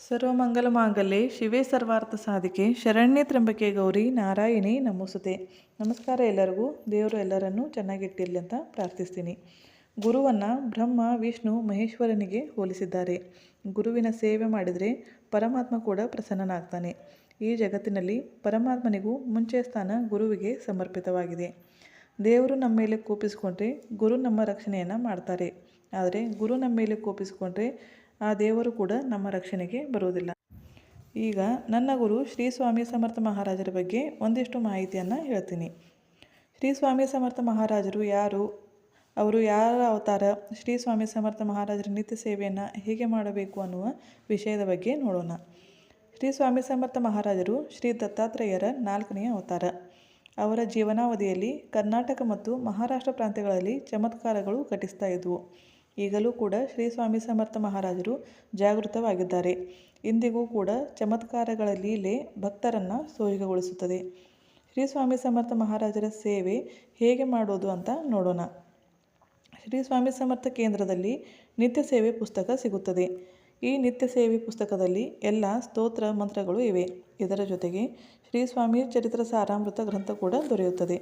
ಸರ್ವಮಂಗಲಮಾಂಗಲ್ಯೆ ಶಿವೆ ಸರ್ವಾರ್ಥ ಸಾಧಿಕೆ ಶರಣ್ಯೆ ತ್ರ್ಯಂಬಕೆ ಗೌರಿ ನಾರಾಯಣಿ ನಮೋಸ್ತುತೆ. ನಮಸ್ಕಾರ ಎಲ್ಲರಿಗೂ. ದೇವರು ಎಲ್ಲರನ್ನೂ ಚೆನ್ನಾಗಿಟ್ಟಿರಲಿ ಅಂತ ಪ್ರಾರ್ಥಿಸ್ತೀನಿ. ಗುರುವನ್ನು ಬ್ರಹ್ಮ ವಿಷ್ಣು ಮಹೇಶ್ವರನಿಗೆ ಹೋಲಿಸಿದ್ದಾರೆ. ಗುರುವಿನ ಸೇವೆ ಮಾಡಿದರೆ ಪರಮಾತ್ಮ ಕೂಡ ಪ್ರಸನ್ನನಾಗ್ತಾನೆ. ಈ ಜಗತ್ತಿನಲ್ಲಿ ಪರಮಾತ್ಮನಿಗೂ ಮುಂಚೆ ಸ್ಥಾನ ಗುರುವಿಗೆ ಸಮರ್ಪಿತವಾಗಿದೆ. ದೇವರು ನಮ್ಮ ಮೇಲೆ ಕೋಪಿಸಿಕೊಂಡ್ರೆ ಗುರು ನಮ್ಮ ರಕ್ಷಣೆಯನ್ನು ಮಾಡ್ತಾರೆ. ಆದರೆ ಗುರು ನಮ್ಮ ಮೇಲೆ ಕೋಪಿಸಿಕೊಂಡ್ರೆ ಆ ದೇವರು ಕೂಡ ನಮ್ಮ ರಕ್ಷಣೆಗೆ ಬರುವುದಿಲ್ಲ. ಈಗ ನನ್ನ ಗುರು ಶ್ರೀ ಸ್ವಾಮಿ ಸಮರ್ಥ ಮಹಾರಾಜರ ಬಗ್ಗೆ ಒಂದಿಷ್ಟು ಮಾಹಿತಿಯನ್ನು ಹೇಳ್ತೀನಿ. ಶ್ರೀ ಸ್ವಾಮಿ ಸಮರ್ಥ ಮಹಾರಾಜರು ಯಾರು, ಅವರು ಯಾರ ಅವತಾರ, ಶ್ರೀ ಸ್ವಾಮಿ ಸಮರ್ಥ ಮಹಾರಾಜರ ನಿತ್ಯ ಸೇವೆಯನ್ನು ಹೇಗೆ ಮಾಡಬೇಕು ಅನ್ನುವ ವಿಷಯದ ಬಗ್ಗೆ ನೋಡೋಣ. ಶ್ರೀ ಸ್ವಾಮಿ ಸಮರ್ಥ ಮಹಾರಾಜರು ಶ್ರೀ ದತ್ತಾತ್ರೇಯರ 4ನೇ ಅವತಾರ. ಅವರ ಜೀವನಾವಧಿಯಲ್ಲಿ ಕರ್ನಾಟಕ ಮತ್ತು ಮಹಾರಾಷ್ಟ್ರ ಪ್ರಾಂತ್ಯಗಳಲ್ಲಿ ಚಮತ್ಕಾರಗಳು ಘಟಿಸ್ತಾ ಇದ್ವು. ಈಗಲೂ ಕೂಡ ಶ್ರೀ ಸ್ವಾಮಿ ಸಮರ್ಥ ಮಹಾರಾಜರು ಜಾಗೃತವಾಗಿದ್ದಾರೆ. ಇಂದಿಗೂ ಕೂಡ ಚಮತ್ಕಾರಗಳ ಲೀಲೆ ಭಕ್ತರನ್ನು ಸೋಜಿಗೊಳಿಸುತ್ತದೆ. ಶ್ರೀ ಸ್ವಾಮಿ ಸಮರ್ಥ ಮಹಾರಾಜರ ಸೇವೆ ಹೇಗೆ ಮಾಡೋದು ಅಂತ ನೋಡೋಣ. ಶ್ರೀ ಸ್ವಾಮಿ ಸಮರ್ಥ ಕೇಂದ್ರದಲ್ಲಿ ನಿತ್ಯ ಸೇವೆ ಪುಸ್ತಕ ಸಿಗುತ್ತದೆ. ಈ ನಿತ್ಯ ಸೇವೆ ಪುಸ್ತಕದಲ್ಲಿ ಎಲ್ಲ ಸ್ತೋತ್ರ ಮಂತ್ರಗಳು ಇವೆ. ಇದರ ಜೊತೆಗೆ ಶ್ರೀ ಸ್ವಾಮಿ ಚರಿತ್ರ ಸಾರಾಮೃತ ಗ್ರಂಥ ಕೂಡ ದೊರೆಯುತ್ತದೆ.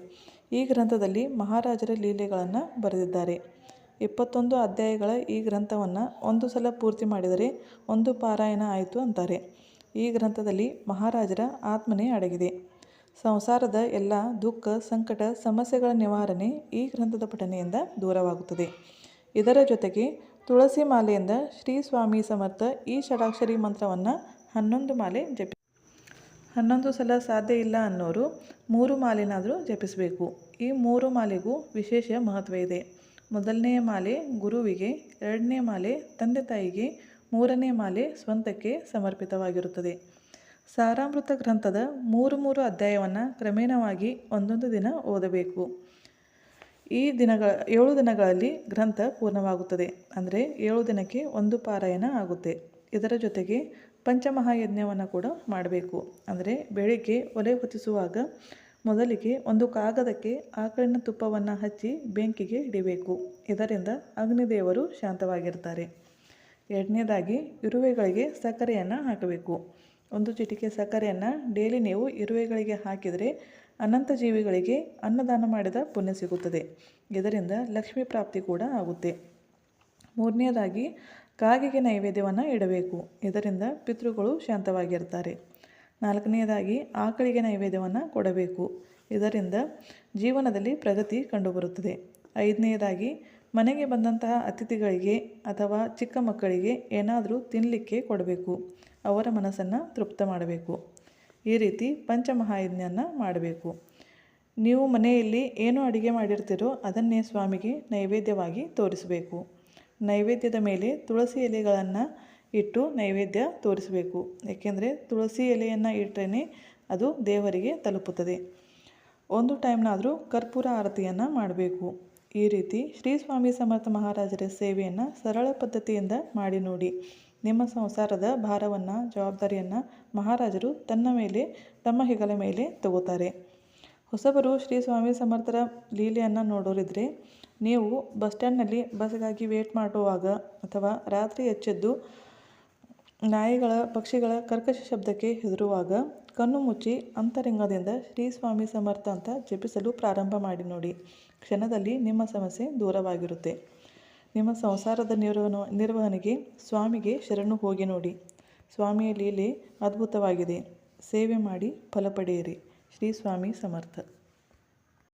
ಈ ಗ್ರಂಥದಲ್ಲಿ ಮಹಾರಾಜರ ಲೀಲೆಗಳನ್ನು ಬರೆದಿದ್ದಾರೆ. 21 ಅಧ್ಯಾಯಗಳ ಈ ಗ್ರಂಥವನ್ನು ಒಂದು ಸಲ ಪೂರ್ತಿ ಮಾಡಿದರೆ ಒಂದು ಪಾರಾಯಣ ಆಯಿತು ಅಂತಾರೆ. ಈ ಗ್ರಂಥದಲ್ಲಿ ಮಹಾರಾಜರ ಆತ್ಮನೇ ಅಡಗಿದೆ. ಸಂಸಾರದ ಎಲ್ಲ ದುಃಖ, ಸಂಕಟ, ಸಮಸ್ಯೆಗಳ ನಿವಾರಣೆ ಈ ಗ್ರಂಥದ ಪಠನೆಯಿಂದ ದೂರವಾಗುತ್ತದೆ. ಇದರ ಜೊತೆಗೆ ತುಳಸಿ ಮಾಲೆಯಿಂದ ಶ್ರೀ ಸ್ವಾಮಿ ಸಮರ್ಥ ಈ ಷಡಾಕ್ಷರಿ ಮಂತ್ರವನ್ನು 11 ಮಾಲೆ 11 ಸಲ ಸಾಧ್ಯ ಇಲ್ಲ ಅನ್ನೋರು 3 ಮಾಲೆನಾದರೂ ಜಪಿಸಬೇಕು. ಈ 3 ಮಾಲೆಗೂ ವಿಶೇಷ ಮಹತ್ವ ಇದೆ. ಮೊದಲನೆಯ ಮಾಲೆ ಗುರುವಿಗೆ, 2ನೇ ಮಾಲೆ ತಂದೆ ತಾಯಿಗೆ, 3ನೇ ಮಾಲೆ ಸ್ವಂತಕ್ಕೆ ಸಮರ್ಪಿತವಾಗಿರುತ್ತದೆ. ಸಾರಾಮೃತ ಗ್ರಂಥದ 3 ಅಧ್ಯಾಯವನ್ನು ಕ್ರಮೇಣವಾಗಿ ಒಂದೊಂದು ದಿನ ಓದಬೇಕು. ಈ 7 ದಿನಗಳಲ್ಲಿ ಗ್ರಂಥ ಪೂರ್ಣವಾಗುತ್ತದೆ. ಅಂದರೆ 7 ದಿನಕ್ಕೆ ಒಂದು ಪಾರಾಯಣ ಆಗುತ್ತೆ. ಇದರ ಜೊತೆಗೆ ಪಂಚಮಹಾಯಜ್ಞವನ್ನು ಕೂಡ ಮಾಡಬೇಕು. ಅಂದರೆ ಬೆಳಿಗ್ಗೆ ಒಲೆ ಹೊತ್ತಿಸುವಾಗ ಮೊದಲಿಗೆ ಒಂದು ಕಾಗದಕ್ಕೆ ಆಕಳಿನ ತುಪ್ಪವನ್ನು ಹಚ್ಚಿ ಬೆಂಕಿಗೆ ಇಡಬೇಕು. ಇದರಿಂದ ಅಗ್ನಿದೇವರು ಶಾಂತವಾಗಿರ್ತಾರೆ. 2ನೇದಾಗಿ ಇರುವೆಗಳಿಗೆ ಸಕ್ಕರೆಯನ್ನು ಹಾಕಬೇಕು. 1 ಚಿಟಿಕೆ ಸಕ್ಕರೆಯನ್ನು ಡೈಲಿ ನೀವು ಇರುವೆಗಳಿಗೆ ಹಾಕಿದರೆ ಅನಂತ ಜೀವಿಗಳಿಗೆ ಅನ್ನದಾನ ಮಾಡಿದ ಪುಣ್ಯ ಸಿಗುತ್ತದೆ. ಇದರಿಂದ ಲಕ್ಷ್ಮೀ ಪ್ರಾಪ್ತಿ ಕೂಡ ಆಗುತ್ತೆ. 3ನೇದಾಗಿ ಕಾಗೆಗೆ ನೈವೇದ್ಯವನ್ನು ಇಡಬೇಕು. ಇದರಿಂದ ಪಿತೃಗಳು ಶಾಂತವಾಗಿರ್ತಾರೆ. 4ನೇದಾಗಿ ಆಕಳಿಗೆ ನೈವೇದ್ಯವನ್ನು ಕೊಡಬೇಕು. ಇದರಿಂದ ಜೀವನದಲ್ಲಿ ಪ್ರಗತಿ ಕಂಡುಬರುತ್ತದೆ. 5ನೇದಾಗಿ ಮನೆಗೆ ಬಂದಂತಹ ಅತಿಥಿಗಳಿಗೆ ಅಥವಾ ಚಿಕ್ಕ ಮಕ್ಕಳಿಗೆ ಏನಾದರೂ ತಿನ್ನಲಿಕ್ಕೆ ಕೊಡಬೇಕು. ಅವರ ಮನಸ್ಸನ್ನು ತೃಪ್ತ ಮಾಡಬೇಕು. ಈ ರೀತಿ ಪಂಚಮಹಾಯಜ್ಞನ ಮಾಡಬೇಕು. ನೀವು ಮನೆಯಲ್ಲಿ ಏನು ಅಡುಗೆ ಮಾಡಿರ್ತೀರೋ ಅದನ್ನೇ ಸ್ವಾಮಿಗೆ ನೈವೇದ್ಯವಾಗಿ ತೋರಿಸಬೇಕು. ನೈವೇದ್ಯದ ಮೇಲೆ ತುಳಸಿ ಎಲೆಗಳನ್ನು ಇಟ್ಟು ನೈವೇದ್ಯ ತೋರಿಸಬೇಕು. ಏಕೆಂದರೆ ತುಳಸಿ ಎಲೆಯನ್ನು ಇಟ್ಟರೆ ಅದು ದೇವರಿಗೆ ತಲುಪುತ್ತದೆ. ಒಂದು ಟೈಮ್ನಾದರೂ ಕರ್ಪೂರ ಆರತಿಯನ್ನು ಮಾಡಬೇಕು. ಈ ರೀತಿ ಶ್ರೀ ಸ್ವಾಮಿ ಸಮರ್ಥ ಮಹಾರಾಜರ ಸೇವೆಯನ್ನು ಸರಳ ಪದ್ಧತಿಯಿಂದ ಮಾಡಿ ನೋಡಿ. ನಿಮ್ಮ ಸಂಸಾರದ ಭಾರವನ್ನು, ಜವಾಬ್ದಾರಿಯನ್ನು ಮಹಾರಾಜರು ತಮ್ಮ ಹೆಗಲ ಮೇಲೆ ತಗೋತಾರೆ. ಹೊಸಬರು ಶ್ರೀ ಸ್ವಾಮಿ ಸಮರ್ಥರ ಲೀಲೆಯನ್ನು ನೋಡೋರಿದ್ರೆ ನೀವು ಬಸ್ ಸ್ಟ್ಯಾಂಡ್ನಲ್ಲಿ ಬಸ್ಗಾಗಿ ವೇಟ್ ಮಾಡುವಾಗ ಅಥವಾ ರಾತ್ರಿ ಎಚ್ಚೆದ್ದು ನಾಯಿಗಳ, ಪಕ್ಷಿಗಳ ಕರ್ಕಶ ಶಬ್ದಕ್ಕೆ ಹೆದರುವಾಗ ಕಣ್ಣು ಮುಚ್ಚಿ ಅಂತರಂಗದಿಂದ ಶ್ರೀ ಸ್ವಾಮಿ ಸಮರ್ಥ ಅಂತ ಜಪಿಸಲು ಪ್ರಾರಂಭ ಮಾಡಿ ನೋಡಿ. ಕ್ಷಣದಲ್ಲಿ ನಿಮ್ಮ ಸಮಸ್ಯೆ ದೂರವಾಗಿರುತ್ತೆ. ನಿಮ್ಮ ಸಂಸಾರದ ನಿರ್ವಹಣೆಗೆ ಸ್ವಾಮಿಗೆ ಶರಣು ಹೋಗಿ ನೋಡಿ. ಸ್ವಾಮಿಯ ಲೀಲೆ ಅದ್ಭುತವಾಗಿದೆ. ಸೇವೆ ಮಾಡಿ ಫಲ ಪಡೆಯಿರಿ. ಶ್ರೀ ಸ್ವಾಮಿ ಸಮರ್ಥ.